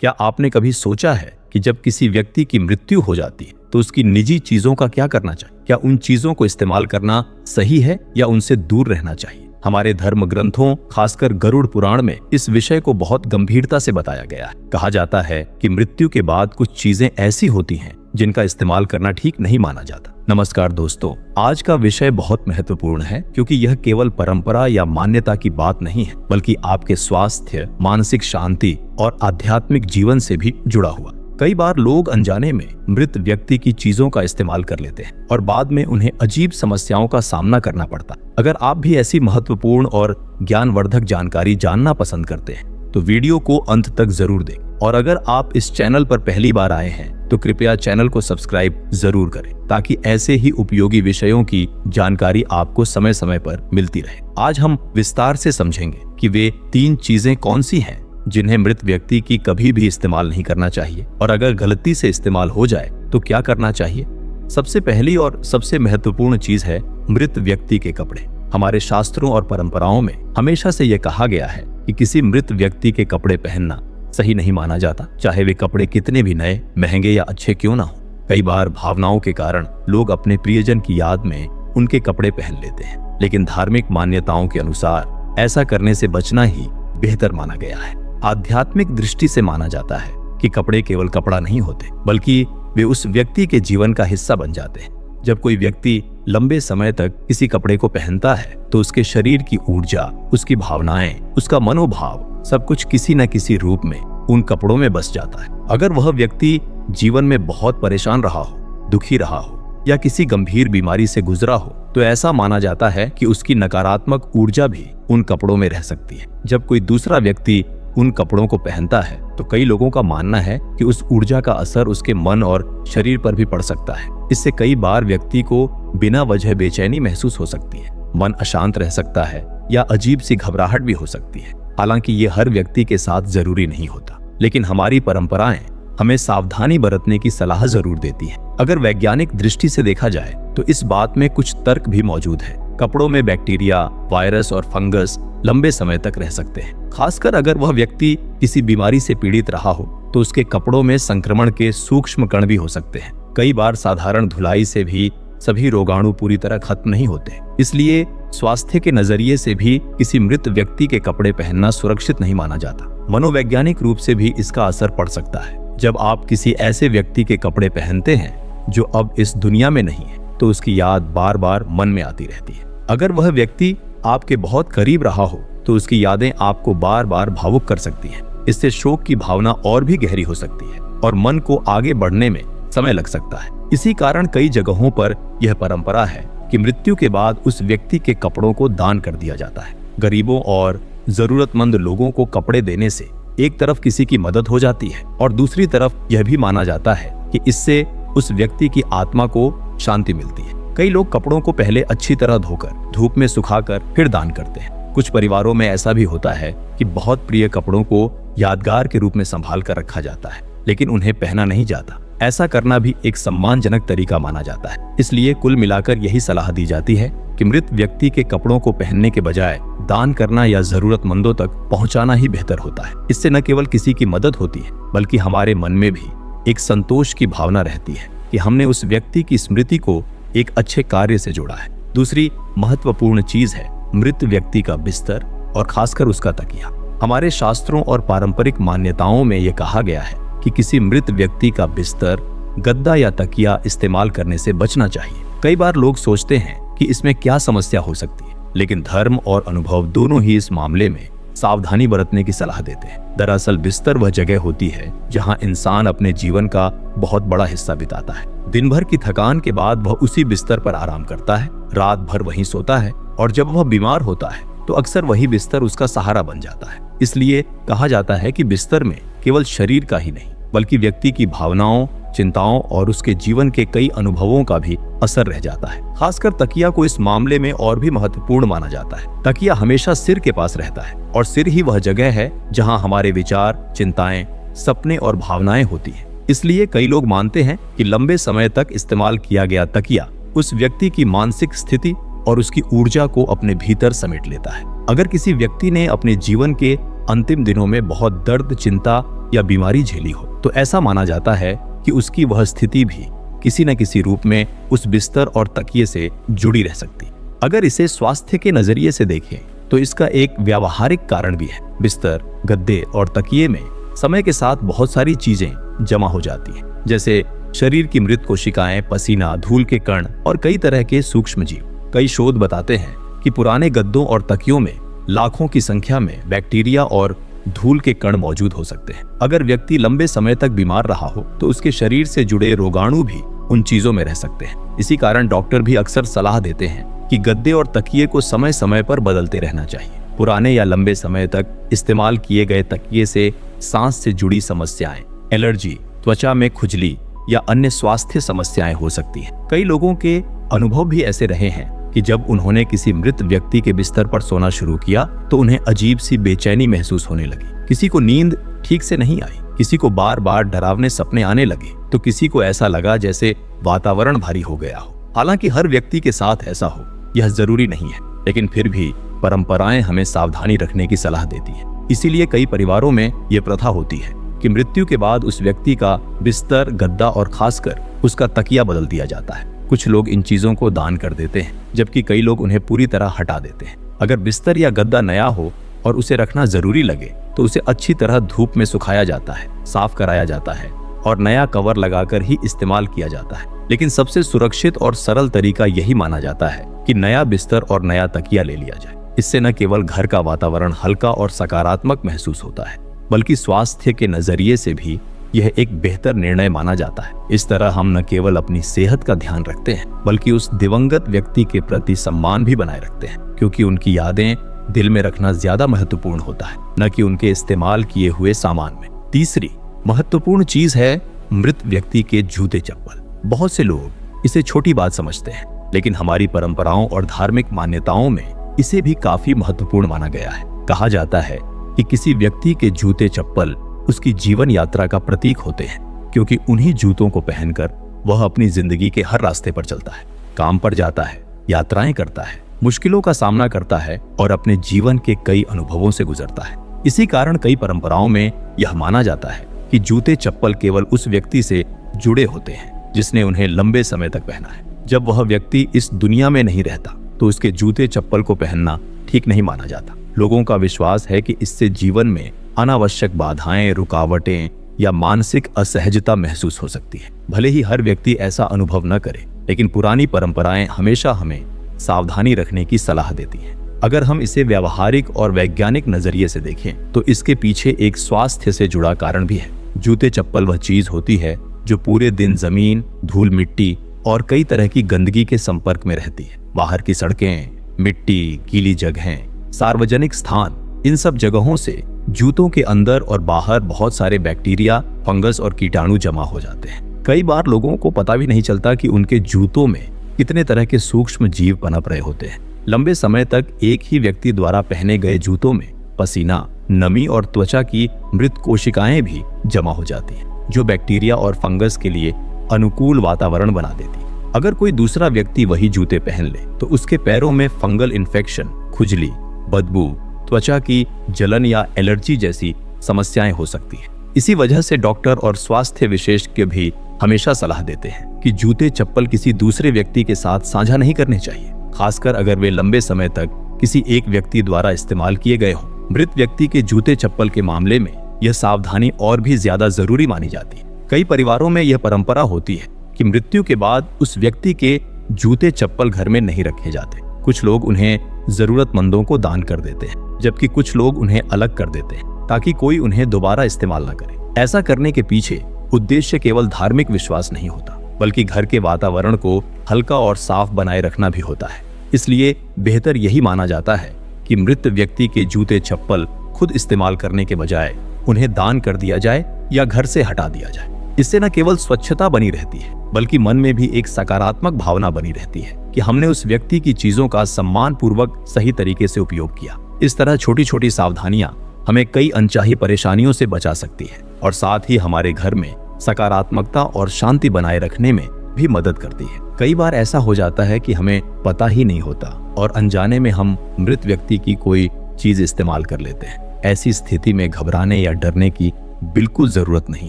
क्या आपने कभी सोचा है कि जब किसी व्यक्ति की मृत्यु हो जाती है तो उसकी निजी चीजों का क्या करना चाहिए? क्या उन चीजों को इस्तेमाल करना सही है या उनसे दूर रहना चाहिए? हमारे धर्म ग्रंथों, खासकर गरुड़ पुराण में इस विषय को बहुत गंभीरता से बताया गया है। कहा जाता है कि मृत्यु के बाद कुछ चीजें ऐसी होती हैं जिनका इस्तेमाल करना ठीक नहीं माना जाता। नमस्कार दोस्तों, आज का विषय बहुत महत्वपूर्ण है क्योंकि यह केवल परंपरा या मान्यता की बात नहीं है, बल्कि आपके स्वास्थ्य, मानसिक शांति और आध्यात्मिक जीवन से भी जुड़ा हुआ। कई बार लोग अनजाने में मृत व्यक्ति की चीजों का इस्तेमाल कर लेते हैं और बाद में उन्हें अजीब समस्याओं का सामना करना पड़ता। अगर आप भी ऐसी महत्वपूर्ण और ज्ञानवर्धक जानकारी जानना पसंद करते हैं तो वीडियो को अंत तक जरूर देखें। और अगर आप इस चैनल पर पहली बार आए हैं तो कृपया चैनल को सब्सक्राइब जरूर करें ताकि ऐसे ही उपयोगी विषयों की जानकारी आपको समय समय पर मिलती रहे। आज हम विस्तार से समझेंगे कि वे 3 चीजें कौन सी हैं जिन्हें मृत व्यक्ति की कभी भी इस्तेमाल नहीं करना चाहिए, और अगर गलती से इस्तेमाल हो जाए तो क्या करना चाहिए। सबसे पहली और सबसे महत्वपूर्ण चीज है मृत व्यक्ति के कपड़े। हमारे शास्त्रों और परंपराओं में हमेशा से यह कहा गया है कि किसी मृत व्यक्ति के कपड़े पहनना सही नहीं माना जाता, चाहे वे कपड़े कितने भी नए, महंगे या अच्छे क्यों ना हो। कई बार भावनाओं के कारण लोग अपने प्रियजन की याद में उनके कपड़े पहन लेते हैं, लेकिन धार्मिक मान्यताओं के अनुसार ऐसा करने से बचना ही बेहतर माना गया है। आध्यात्मिक दृष्टि से माना जाता है कि कपड़े केवल कपड़ा नहीं होते, बल्कि वे उस व्यक्ति के जीवन का हिस्सा बन जाते हैं। जब कोई व्यक्ति लंबे समय तक किसी कपड़े को पहनता है तो उसके शरीर की ऊर्जा, उसकी भावनाएं, उसका मनोभाव सब कुछ किसी न किसी रूप में उन कपड़ों में बस जाता है। अगर वह व्यक्ति जीवन में बहुत परेशान रहा हो, दुखी रहा हो या किसी गंभीर बीमारी से गुजरा हो तो ऐसा माना जाता है कि उसकी नकारात्मक ऊर्जा भी उन कपड़ों में रह सकती है। जब कोई दूसरा व्यक्ति उन कपड़ों को पहनता है तो कई लोगों का मानना है कि उस ऊर्जा का असर उसके मन और शरीर पर भी पड़ सकता है। इससे कई बार व्यक्ति को बिना वजह बेचैनी महसूस हो सकती है, मन अशांत रह सकता है या अजीब सी घबराहट भी हो सकती है। हालांकि ये हर व्यक्ति के साथ जरूरी नहीं होता, लेकिन हमारी परंपराएं हमें सावधानी बरतने की सलाह जरूर देती हैं। अगर वैज्ञानिक दृष्टि से देखा जाए तो इस बात में कुछ तर्क भी मौजूद है। कपड़ों में बैक्टीरिया, वायरस और फंगस लंबे समय तक रह सकते हैं। खासकर अगर वह व्यक्ति किसी बीमारी से पीड़ित रहा हो तो उसके कपड़ों में संक्रमण के सूक्ष्म कण भी हो सकते हैं। कई बार साधारण धुलाई से भी सभी रोगाणु पूरी तरह खत्म नहीं होते, इसलिए स्वास्थ्य के नजरिए से भी किसी मृत व्यक्ति के कपड़े पहनना सुरक्षित नहीं माना जाता। मनोवैज्ञानिक रूप से भी इसका असर पड़ सकता है। जब आप किसी ऐसे व्यक्ति के कपड़े पहनते हैं जो अब इस दुनिया में नहीं है तो उसकी याद बार बार मन में आती रहती है। अगर वह व्यक्ति आपके बहुत करीब रहा हो तो उसकी यादें आपको बार बार भावुक कर सकती हैं। इससे शोक की भावना और भी गहरी हो सकती है और मन को आगे बढ़ने में समय लग सकता है। इसी कारण कई जगहों पर यह परंपरा है कि मृत्यु के बाद उस व्यक्ति के कपड़ों को दान कर दिया जाता है। गरीबों और जरूरतमंद लोगों को कपड़े देने से एक तरफ किसी की मदद हो जाती है और दूसरी तरफ यह भी माना जाता है कि इससे उस व्यक्ति की आत्मा को शांति मिलती है। कई लोग कपड़ों को पहले अच्छी तरह धोकर, धूप में सुखाकर फिर दान करते हैं। कुछ परिवारों में ऐसा भी होता है कि बहुत प्रिय कपड़ों को यादगार के रूप में संभाल कर रखा जाता है, लेकिन उन्हें पहना नहीं जाता। ऐसा करना भी एक सम्मानजनक तरीका माना जाता है। इसलिए कुल मिलाकर यही सलाह दी जाती है कि मृत व्यक्ति के कपड़ों को पहनने के बजाय दान करना या जरूरतमंदों तक पहुंचाना ही बेहतर होता है। इससे न केवल किसी की मदद होती है, बल्कि हमारे मन में भी एक संतोष की भावना रहती है कि हमने उस व्यक्ति की स्मृति को एक अच्छे कार्य से जोड़ा है। दूसरी महत्वपूर्ण चीज है मृत व्यक्ति का बिस्तर और खासकर उसका तकिया। हमारे शास्त्रों और पारंपरिक मान्यताओं में यह कहा गया है कि किसी मृत व्यक्ति का बिस्तर, गद्दा या तकिया इस्तेमाल करने से बचना चाहिए। कई बार लोग सोचते हैं कि इसमें क्या समस्या हो सकती है, लेकिन धर्म और अनुभव दोनों ही इस मामले में सावधानी बरतने की सलाह देते हैं। दरअसल बिस्तर वह जगह होती है जहां इंसान अपने जीवन का बहुत बड़ा हिस्सा बिताता है। दिन भर की थकान के बाद वह उसी बिस्तर पर आराम करता है, रात भर वहीं सोता है और जब वह बीमार होता है तो अक्सर वही बिस्तर उसका सहारा बन जाता है। इसलिए कहा जाता है कि बिस्तर में केवल शरीर का ही नहीं बल्कि व्यक्ति की भावनाओं, चिंताओं और उसके जीवन के कई अनुभवों का भी असर रह जाता है। खासकर तकिया को इस मामले में और भी महत्वपूर्ण माना जाता है। तकिया हमेशा सिर के पास रहता है और सिर ही वह जगह है जहां हमारे विचार, चिंताएं, सपने और भावनाएं होती हैं। इसलिए कई लोग मानते हैं कि लंबे समय तक इस्तेमाल किया गया तकिया उस व्यक्ति की मानसिक स्थिति और उसकी ऊर्जा को अपने भीतर समेट लेता है। अगर किसी व्यक्ति ने अपने जीवन के अंतिम दिनों में बहुत दर्द, चिंता या बीमारी झेली हो तो ऐसा माना जाता है कि उसकी वह स्थिति भी किसी न किसी रूप में उस बिस्तर और तकिए से जुड़ी रह सकती। अगर इसे स्वास्थ्य के नजरिए से देखें तो इसका एक व्यावहारिक कारण भी है। बिस्तर, गद्दे और तकिए में समय के साथ बहुत सारी चीजें जमा हो जाती हैं, जैसे शरीर की मृत कोशिकाएं, पसीना, धूल के कण और कई तरह के सूक्ष्म जीव। कई शोध बताते हैं कि पुराने गद्दों और तकियों में लाखों की संख्या में बैक्टीरिया और धूल के कण मौजूद हो सकते हैं। अगर व्यक्ति लंबे समय तक बीमार रहा हो तो उसके शरीर से जुड़े रोगाणु भी उन चीजों में रह सकते हैं। इसी कारण डॉक्टर भी अक्सर सलाह देते हैं कि गद्दे और तकिए को समय समय पर बदलते रहना चाहिए। पुराने या लंबे समय तक इस्तेमाल किए गए तकिए से सांस से जुड़ी समस्याएं, एलर्जी, त्वचा में खुजली या अन्य स्वास्थ्य समस्याएं हो सकती हैं। कई लोगों के अनुभव भी ऐसे रहे हैं कि जब उन्होंने किसी मृत व्यक्ति के बिस्तर पर सोना शुरू किया तो उन्हें अजीब सी बेचैनी महसूस होने लगी। किसी को नींद ठीक से नहीं आई, किसी को बार बार डरावने सपने आने लगे, तो किसी को ऐसा लगा जैसे वातावरण भारी हो गया हो। हालांकि हर व्यक्ति के साथ ऐसा हो यह जरूरी नहीं है, लेकिन फिर भी परंपराएं हमें सावधानी रखने की सलाह देती हैं। इसीलिए कई परिवारों में यह प्रथा होती है कि मृत्यु के बाद उस व्यक्ति का बिस्तर, गद्दा और खासकर उसका तकिया बदल दिया जाता है। कुछ लोग इन चीजों को दान कर देते हैं, जबकि कई लोग उन्हें पूरी तरह हटा देते हैं। अगर बिस्तर या गद्दा नया हो और उसे रखना जरूरी लगे तो उसे अच्छी तरह धूप में सुखाया जाता है, साफ कराया जाता है और नया कवर लगाकर ही इस्तेमाल किया जाता है। लेकिन सबसे सुरक्षित और सरल तरीका यही माना जाता है कि नया बिस्तर और नया तकिया ले लिया जाए। इससे न केवल घर का वातावरण हल्का और सकारात्मक महसूस होता है, बल्कि स्वास्थ्य के नजरिए से भी यह एक बेहतर निर्णय माना जाता है। इस तरह हम न केवल अपनी सेहत का ध्यान रखते हैं, बल्कि उस दिवंगत व्यक्ति के प्रति सम्मान भी बनाए रखते हैं, क्योंकि उनकी यादें दिल में रखना ज्यादा महत्वपूर्ण होता है, न कि उनके इस्तेमाल किए हुए सामान में। तीसरी महत्वपूर्ण चीज है मृत व्यक्ति के जूते चप्पल। बहुत से लोग इसे छोटी बात समझते हैं, लेकिन हमारी परंपराओं और धार्मिक मान्यताओं में इसे भी काफी महत्वपूर्ण माना गया है। कहा जाता है कि किसी व्यक्ति के जूते चप्पल उसकी जीवन यात्रा का प्रतीक होते हैं, क्योंकि उन्हीं जूतों को पहनकर वह अपनी जिंदगी के हर रास्ते पर चलता है, काम पर जाता है, यात्राएं करता है, मुश्किलों का सामना करता है और अपने जीवन के कई अनुभवों से गुजरता है। इसी कारण कई परंपराओं में यह माना जाता है कि जूते चप्पल केवल उस व्यक्ति से जुड़े होते हैं जिसने उन्हें लंबे समय तक पहना है। जब वह व्यक्ति इस दुनिया में नहीं रहता तो उसके जूते चप्पल को पहनना ठीक नहीं माना जाता। लोगों का विश्वास है कि इससे जीवन में अनावश्यक बाधाएं, रुकावटें या मानसिक असहजता महसूस हो सकती है। भले ही हर व्यक्ति ऐसा अनुभव न करे, लेकिन पुरानी परंपराएं हमेशा हमें सावधानी रखने की सलाह देती हैं। अगर हम इसे व्यावहारिक और वैज्ञानिक नजरिए से देखें तो इसके पीछे एक स्वास्थ्य से जुड़ा कारण भी है। जूते चप्पल वह चीज होती है जो पूरे दिन जमीन, धूल, मिट्टी और कई तरह की गंदगी के संपर्क में रहती है। बाहर की सड़कें, मिट्टी, गीली जगहें, सार्वजनिक स्थान, इन सब जगहों से जूतों के अंदर और बाहर बहुत सारे बैक्टीरिया, फंगस और कीटाणु जमा हो जाते हैं। कई बार लोगों को पता भी नहीं चलता कि उनके जूतों में कितने तरह के सूक्ष्म जीव पनप रहे होते हैं। लंबे समय तक एक ही व्यक्ति द्वारा पहने गए जूतों में पसीना, नमी और त्वचा की मृत कोशिकाएं भी जमा हो जाती हैं, जो बैक्टीरिया और फंगस के लिए अनुकूल वातावरण बना देती है। अगर कोई दूसरा व्यक्ति वही जूते पहन ले तो उसके पैरों में फंगल इन्फेक्शन, खुजली, बदबू, त्वचा की जलन या एलर्जी जैसी समस्याएं हो सकती हैं। इसी वजह से डॉक्टर और स्वास्थ्य विशेषज्ञ भी हमेशा सलाह देते हैं कि जूते चप्पल किसी दूसरे व्यक्ति के साथ साझा नहीं करने चाहिए, खासकर अगर वे लंबे समय तक किसी एक व्यक्ति द्वारा इस्तेमाल किए गए हों। मृत व्यक्ति के जूते चप्पल के मामले में यह सावधानी और भी ज्यादा जरूरी मानी जाती है। कई परिवारों में यह परंपरा होती है कि मृत्यु के बाद उस व्यक्ति के जूते चप्पल घर में नहीं रखे जाते। कुछ लोग उन्हें जरूरतमंदों को दान कर देते हैं, जबकि कुछ लोग उन्हें अलग कर देते हैं ताकि कोई उन्हें दोबारा इस्तेमाल न करे। ऐसा करने के पीछे उद्देश्य केवल धार्मिक विश्वास नहीं होता, बल्कि घर के वातावरण को हल्का और साफ बनाए रखना भी होता है। इसलिए बेहतर यही माना जाता है कि मृत व्यक्ति के जूते चप्पल खुद इस्तेमाल करने के बजाय उन्हें दान कर दिया जाए या घर से हटा दिया जाए। इससे न केवल स्वच्छता बनी रहती है, बल्कि मन में भी एक सकारात्मक भावना बनी रहती है कि हमने उस व्यक्ति की चीजों का सम्मान पूर्वक सही तरीके से उपयोग किया। इस तरह छोटी छोटी सावधानियां हमें कई अनचाही परेशानियों से बचा सकती है और साथ ही हमारे घर में सकारात्मकता और शांति बनाए रखने में भी मदद करती है। कई बार ऐसा हो जाता है कि हमें पता ही नहीं होता और अनजाने में हम मृत व्यक्ति की कोई चीज इस्तेमाल कर लेते हैं। ऐसी स्थिति में घबराने या डरने की बिल्कुल जरूरत नहीं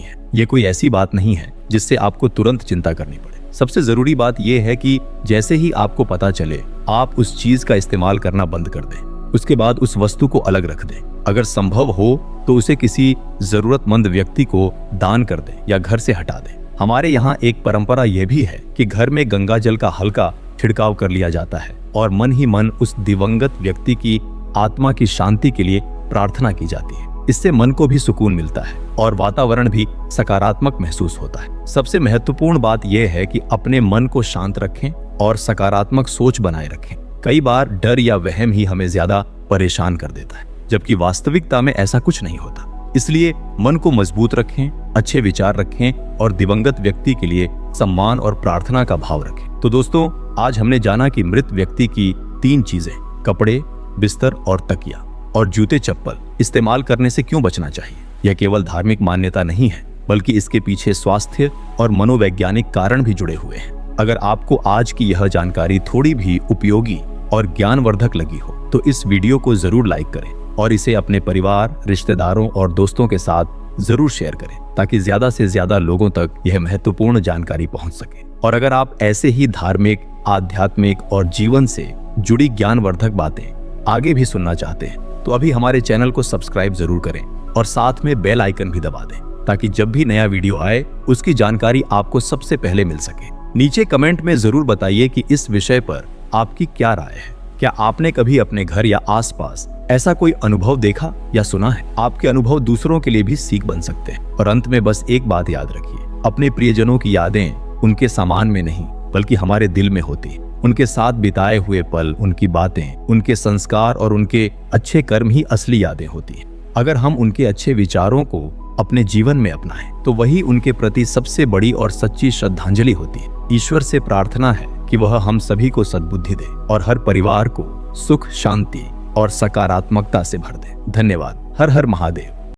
है। ये कोई ऐसी बात नहीं है जिससे आपको तुरंत चिंता करनी पड़े। सबसे जरूरी बात यह है कि जैसे ही आपको पता चले, आप उस चीज का इस्तेमाल करना बंद कर दें। उसके बाद उस वस्तु को अलग रख दें। अगर संभव हो तो उसे किसी जरूरतमंद व्यक्ति को दान कर दें या घर से हटा दें। हमारे यहाँ एक परंपरा यह भी है कि घर में गंगा जल का हल्का छिड़काव कर लिया जाता है और मन ही मन उस दिवंगत व्यक्ति की आत्मा की शांति के लिए प्रार्थना की जाती है। इससे मन को भी सुकून मिलता है और वातावरण भी सकारात्मक महसूस होता है। सबसे महत्वपूर्ण बात यह है कि अपने मन को शांत रखें और सकारात्मक सोच बनाए रखें। कई बार डर या वहम ही हमें ज्यादा परेशान कर देता है, जबकि वास्तविकता में ऐसा कुछ नहीं होता। इसलिए मन को मजबूत रखें, अच्छे विचार रखें और दिवंगत व्यक्ति के लिए सम्मान और प्रार्थना का भाव रखें। तो दोस्तों, आज हमने जाना कि मृत व्यक्ति की 3 चीजें, कपड़े, बिस्तर और तकिया और जूते चप्पल इस्तेमाल करने से क्यों बचना चाहिए। यह केवल धार्मिक मान्यता नहीं है, बल्कि इसके पीछे स्वास्थ्य और मनोवैज्ञानिक कारण भी जुड़े हुए हैं। अगर आपको आज की यह जानकारी थोड़ी भी उपयोगी और ज्ञानवर्धक लगी हो तो इस वीडियो को जरूर लाइक करें और इसे अपने परिवार, रिश्तेदारों और दोस्तों के साथ जरूर शेयर करें, ताकि ज्यादा से ज्यादा लोगों तक यह महत्वपूर्ण जानकारी पहुंच सके। और अगर आप ऐसे ही धार्मिक, आध्यात्मिक और जीवन से जुड़ी ज्ञानवर्धक बातें आगे भी सुनना चाहते हैं तो अभी हमारे चैनल को सब्सक्राइब जरूर करें और साथ में बेल आइकन भी दबा दें, ताकि जब भी नया वीडियो आए उसकी जानकारी आपको सबसे पहले मिल सके। नीचे कमेंट में जरूर बताइए कि इस विषय पर आपकी क्या राय है। क्या आपने कभी अपने घर या आसपास ऐसा कोई अनुभव देखा या सुना है? आपके अनुभव दूसरों के लिए भी सीख बन सकते हैं। और अंत में बस एक बात याद रखिए, अपने प्रियजनों की यादें उनके सामान में नहीं बल्कि हमारे दिल में होती है। उनके साथ बिताए हुए पल, उनकी बातें, उनके संस्कार और उनके अच्छे कर्म ही असली यादें होती हैं। अगर हम उनके अच्छे विचारों को अपने जीवन में अपनाएं तो वही उनके प्रति सबसे बड़ी और सच्ची श्रद्धांजलि होती है। ईश्वर से प्रार्थना है कि वह हम सभी को सद्बुद्धि दे और हर परिवार को सुख, शांति और सकारात्मकता से भर दे। धन्यवाद। हर हर महादेव।